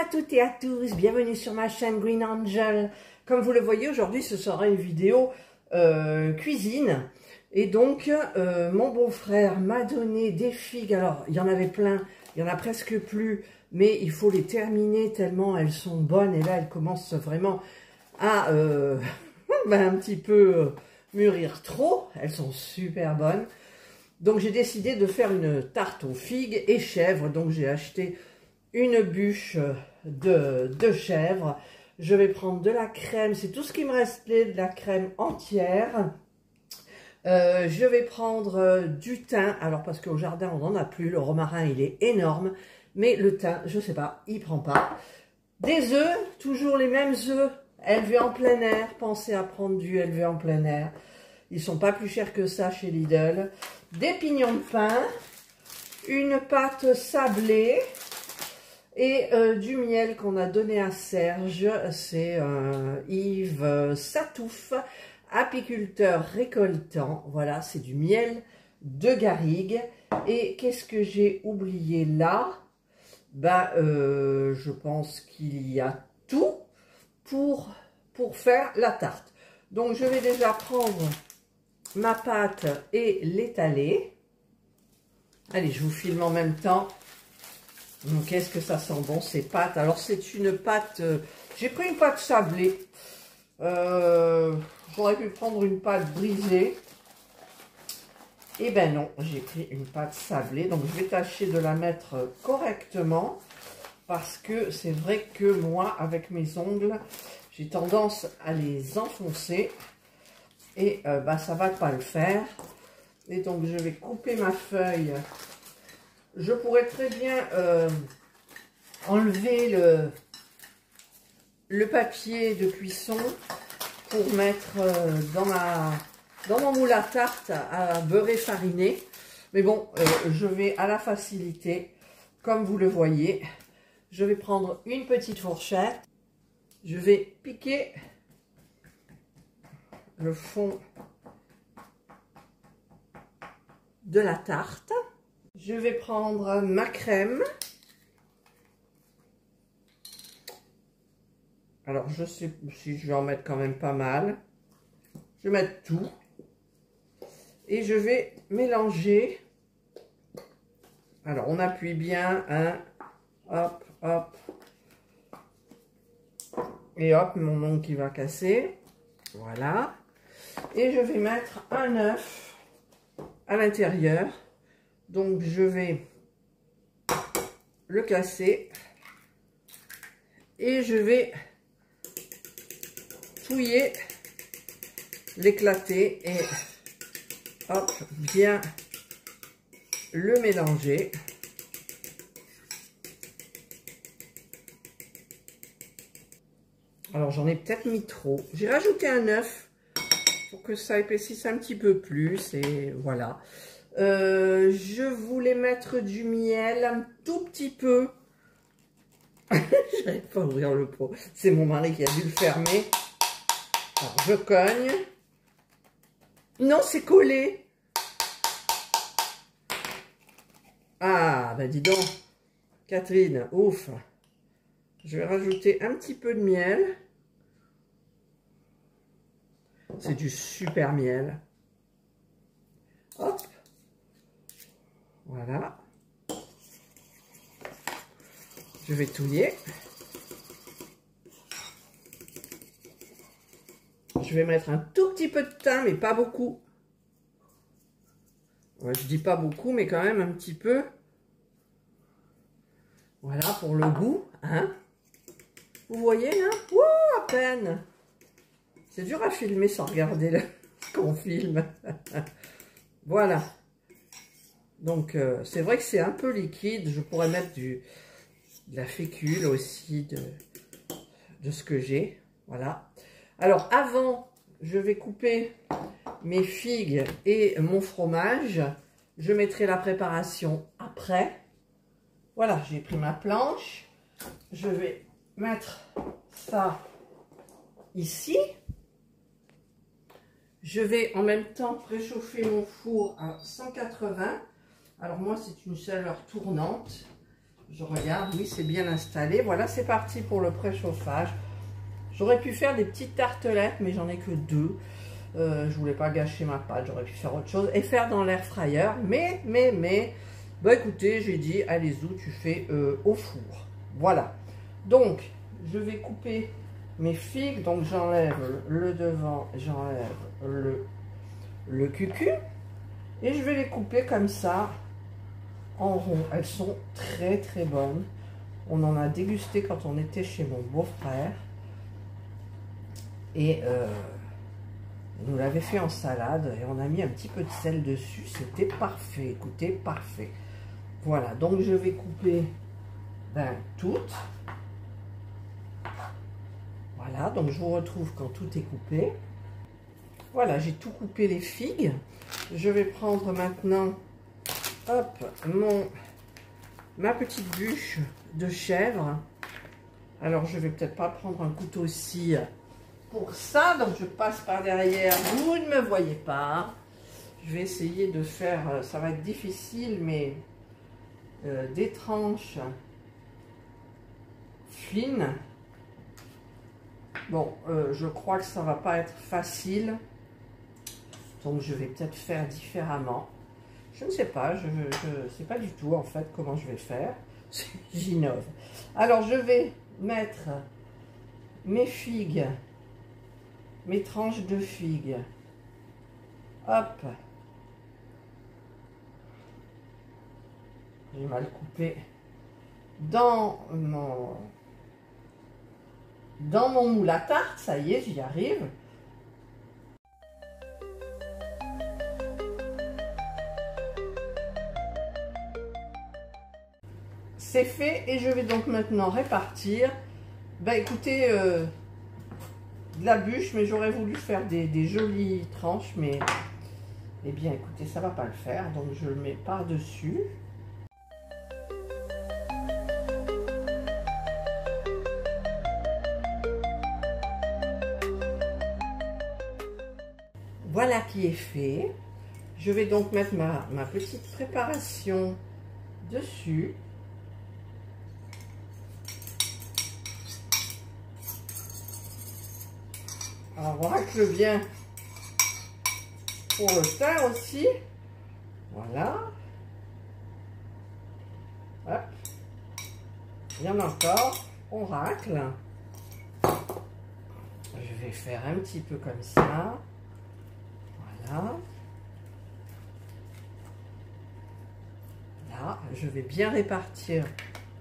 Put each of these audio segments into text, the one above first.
à toutes et à tous, bienvenue sur ma chaîne Green Angel. Comme vous le voyez, aujourd'hui ce sera une vidéo cuisine. Et donc mon beau-frère m'a donné des figues. Alors il y en avait plein, il y en a presque plus, mais il faut les terminer tellement elles sont bonnes. Et là elles commencent vraiment à un petit peu mûrir trop. Elles sont super bonnes. Donc j'ai décidé de faire une tarte aux figues et chèvres. Donc j'ai acheté une bûche de chèvre. Je vais prendre de la crème, c'est tout ce qui me restait, de la crème entière. Je vais prendre du thym, alors parce qu'au jardin on n'en a plus, le romarin il est énorme, mais le thym, je sais pas, il prend pas. Des œufs, toujours les mêmes œufs, élevés en plein air, pensez à prendre du élevé en plein air. Ils sont pas plus chers que ça chez Lidl. Des pignons de pain, une pâte sablée et du miel qu'on a donné à Serge. C'est Yves Satouf, apiculteur récoltant. Voilà, c'est du miel de garrigue. Et qu'est-ce que j'ai oublié là? Je pense qu'il y a tout pour faire la tarte. Donc je vais déjà prendre ma pâte et l'étaler. Allez, je vous filme en même temps. Qu'est-ce que ça sent bon ces pâtes. Alors c'est une pâte, j'ai pris une pâte sablée. J'aurais pu prendre une pâte brisée. Eh ben non, j'ai pris une pâte sablée. Donc je vais tâcher de la mettre correctement. Parce que c'est vrai que moi, avec mes ongles, j'ai tendance à les enfoncer. Et ça va pas le faire. Et donc je vais couper ma feuille. Je pourrais très bien enlever le papier de cuisson pour mettre dans mon moule à tarte à beurrer fariné. Mais bon, je vais à la facilité, comme vous le voyez. Je vais prendre une petite fourchette. Je vais piquer le fond de la tarte. Je vais prendre ma crème. Alors, je sais si je vais en mettre quand même pas mal. Je vais mettre tout. Et je vais mélanger. Alors, on appuie bien, hein. Hop, hop. Et hop, mon ongle qui va casser. Voilà. Et je vais mettre un œuf à l'intérieur. Donc, je vais le casser et je vais touiller, l'éclater et hop, bien le mélanger. Alors, j'en ai peut-être mis trop. J'ai rajouté un œuf pour que ça épaississe un petit peu plus et voilà. Je voulais mettre du miel un tout petit peu. J'arrive pas à ouvrir le pot. C'est mon mari qui a dû le fermer. Alors je cogne. Non, c'est collé. Ah, bah dis donc. Catherine, ouf. Je vais rajouter un petit peu de miel. C'est du super miel. Hop. Voilà. Je vais touiller. Je vais mettre un tout petit peu de thym, mais pas beaucoup. Ouais, je dis pas beaucoup, mais quand même un petit peu. Voilà, pour le goût. Hein? Vous voyez là? Ouh, à peine. C'est dur à filmer sans regarder ce qu'on filme. Voilà. Donc, c'est vrai que c'est un peu liquide. Je pourrais mettre de la fécule aussi de ce que j'ai. Voilà. Alors, avant, je vais couper mes figues et mon fromage. Je mettrai la préparation après. Voilà, j'ai pris ma planche. Je vais mettre ça ici. Je vais en même temps préchauffer mon four à 180. Alors moi, c'est une chaleur tournante. Je regarde, oui, c'est bien installé. Voilà, c'est parti pour le préchauffage. J'aurais pu faire des petites tartelettes, mais j'en ai que 2. Je voulais pas gâcher ma pâte, j'aurais pu faire autre chose et faire dans l'air fryer. Mais, bah écoutez, j'ai dit, allez-y, tu fais au four. Voilà. Donc, je vais couper mes figues. Donc, j'enlève le devant, j'enlève le cucu. Et je vais les couper comme ça, en rond. Elles sont très très bonnes. On en a dégusté quand on était chez mon beau-frère. Et on nous l'avait fait en salade. Et on a mis un petit peu de sel dessus. C'était parfait. Écoutez, parfait. Voilà. Donc je vais couper toutes. Voilà. Donc je vous retrouve quand tout est coupé. Voilà. J'ai tout coupé les figues. Je vais prendre maintenant, hop, ma petite bûche de chèvre. Alors, je vais peut-être pas prendre un couteau aussi pour ça. Donc, je passe par derrière. Vous ne me voyez pas. Je vais essayer de faire, ça va être difficile, mais des tranches fines. Bon, je crois que ça va pas être facile. Donc, je vais peut-être faire différemment. Je ne sais pas, je ne sais pas du tout en fait comment je vais faire. J'innove. Alors, je vais mettre mes figues, mes tranches de figues. Hop. J'ai mal coupé. Dans mon moule à tarte, ça y est, j'y arrive. C'est fait et je vais donc maintenant répartir. Ben écoutez, de la bûche, mais j'aurais voulu faire des jolies tranches, mais eh bien écoutez, ça va pas le faire, donc je le mets par-dessus. Voilà qui est fait. Je vais donc mettre ma petite préparation dessus. Alors, on racle bien pour le teint aussi. Voilà. Hop. Il y en a encore. On racle. Je vais faire un petit peu comme ça. Voilà. Là, je vais bien répartir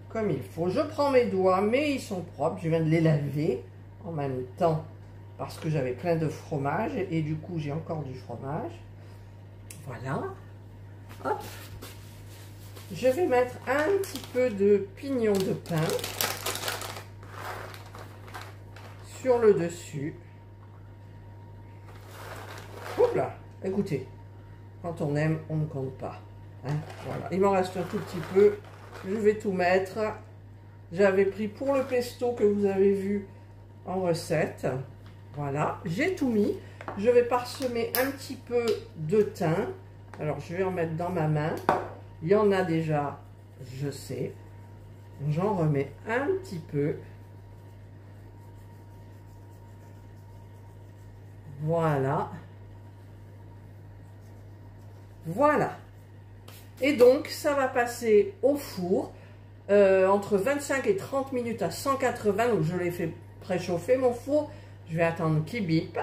comme il faut. Je prends mes doigts, mais ils sont propres. Je viens de les laver en même temps. Parce que j'avais plein de fromage et du coup j'ai encore du fromage. Voilà. Hop. Je vais mettre un petit peu de pignon de pain sur le dessus. Hop là. Écoutez, quand on aime, on ne compte pas. Hein, voilà. Il m'en reste un tout petit peu. Je vais tout mettre. J'avais pris pour le pesto que vous avez vu en recette. Voilà, j'ai tout mis. Je vais parsemer un petit peu de thym. Alors, je vais en mettre dans ma main. Il y en a déjà, je sais. J'en remets un petit peu. Voilà. Voilà. Et donc, ça va passer au four entre 25 et 30 minutes à 180. Donc, je l'ai fait préchauffer mon four. Je vais attendre qu'il bip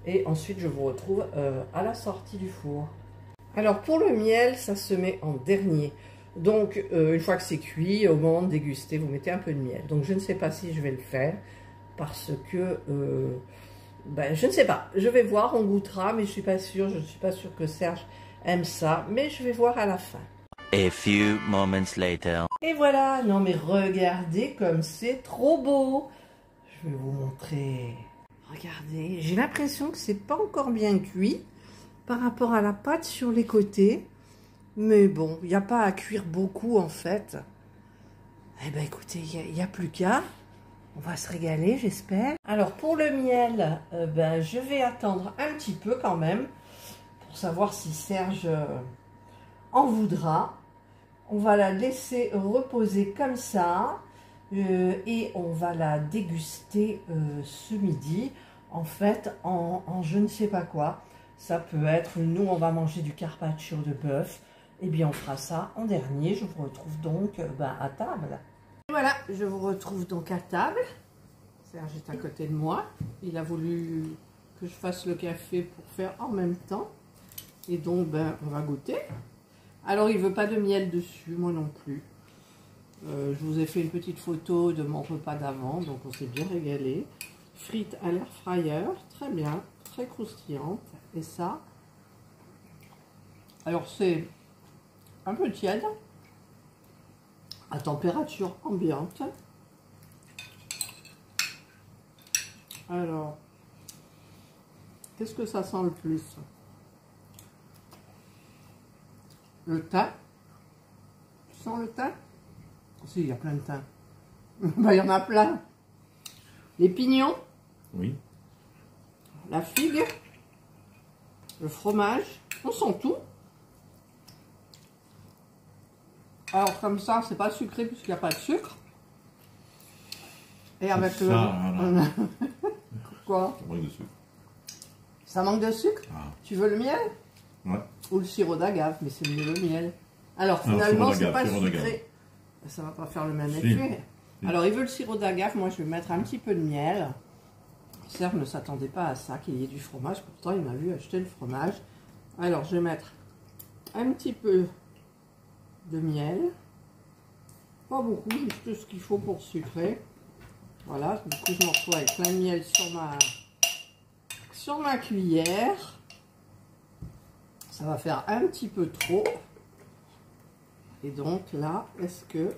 et ensuite je vous retrouve à la sortie du four. Alors pour le miel, ça se met en dernier. Donc une fois que c'est cuit, au moment de déguster, vous mettez un peu de miel. Donc je ne sais pas si je vais le faire parce que je ne sais pas. Je vais voir, on goûtera, mais je suis pas sûre. Je ne suis pas sûre que Serge aime ça, mais je vais voir à la fin. A few moments later. Et voilà, non mais regardez comme c'est trop beau. Je vais vous montrer. Regardez, j'ai l'impression que c'est pas encore bien cuit par rapport à la pâte sur les côtés. Mais bon, il n'y a pas à cuire beaucoup en fait. Eh bien écoutez, il n'y a plus qu'à. On va se régaler, j'espère. Alors pour le miel, je vais attendre un petit peu quand même pour savoir si Serge en voudra. On va la laisser reposer comme ça et on va la déguster ce midi. En fait, en je ne sais pas quoi. Ça peut être, nous on va manger du carpaccio de bœuf. Eh bien on fera ça en dernier. Je vous retrouve donc à table. Voilà, je vous retrouve donc à table. Serge est à côté de moi. Il a voulu que je fasse le café pour faire en même temps. Et donc, on va goûter. Alors, il ne veut pas de miel dessus, moi non plus. Je vous ai fait une petite photo de mon repas d'avant, donc on s'est bien régalé. Frites à l'air fryer, très bien, très croustillante. Et ça, alors c'est un peu tiède, à température ambiante. Alors, qu'est-ce que ça sent le plus? Le thym. Tu sens le thym? Si, il y a plein de thym. Il y en a plein. Les pignons. Oui. La figue. Le fromage. On sent tout. Alors, comme ça, c'est pas sucré puisqu'il n'y a pas de sucre. Et avec ça, le... voilà. Quoi? Ça manque de sucre. Ça manque de sucre? Ah. Tu veux le miel? Ouais. Ou le sirop d'agave, mais c'est mieux le miel. Alors finalement, c'est pas sirop sucré. Ça va pas faire le même Si. effet. Si. Alors il veut le sirop d'agave, moi je vais mettre un petit peu de miel. Serge ne s'attendait pas à ça, qu'il y ait du fromage. Pourtant, il m'a vu acheter le fromage. Alors je vais mettre un petit peu de miel. Pas beaucoup, juste ce qu'il faut pour sucrer. Voilà, du coup je me retrouve avec plein de miel sur ma cuillère. Ça va faire un petit peu trop. Et donc là, est-ce que...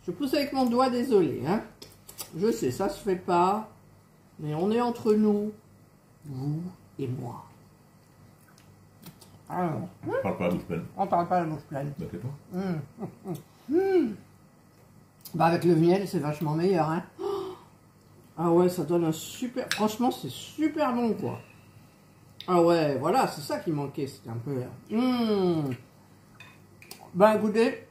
Je pousse avec mon doigt, désolé. Hein. Je sais, ça se fait pas. Mais on est entre nous, vous et moi. Alors, On parle pas à la bouche pleine. on parle pas à la bouche pleine. D'accord. Bah avec le miel, c'est vachement meilleur. Hein. Ah ouais, ça donne un super... Franchement, c'est super bon, quoi. Ah ouais, voilà, c'est ça qui manquait, c'était un peu... Ben écoutez,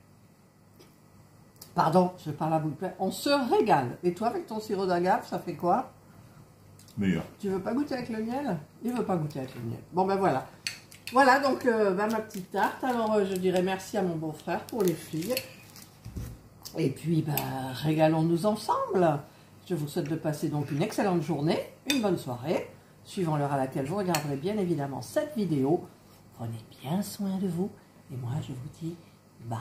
pardon, je parle à bout de plein, on se régale. Et toi, avec ton sirop d'agave, ça fait quoi? Meilleur. Tu veux pas goûter avec le miel? Il veut pas goûter avec le miel. Bon ben voilà. Voilà donc ma petite tarte. Alors je dirais merci à mon beau-frère pour les filles. Et puis régalons-nous ensemble. Je vous souhaite de passer donc une excellente journée, une bonne soirée. Suivant l'heure à laquelle vous regarderez bien évidemment cette vidéo. Prenez bien soin de vous. Et moi, je vous dis bye.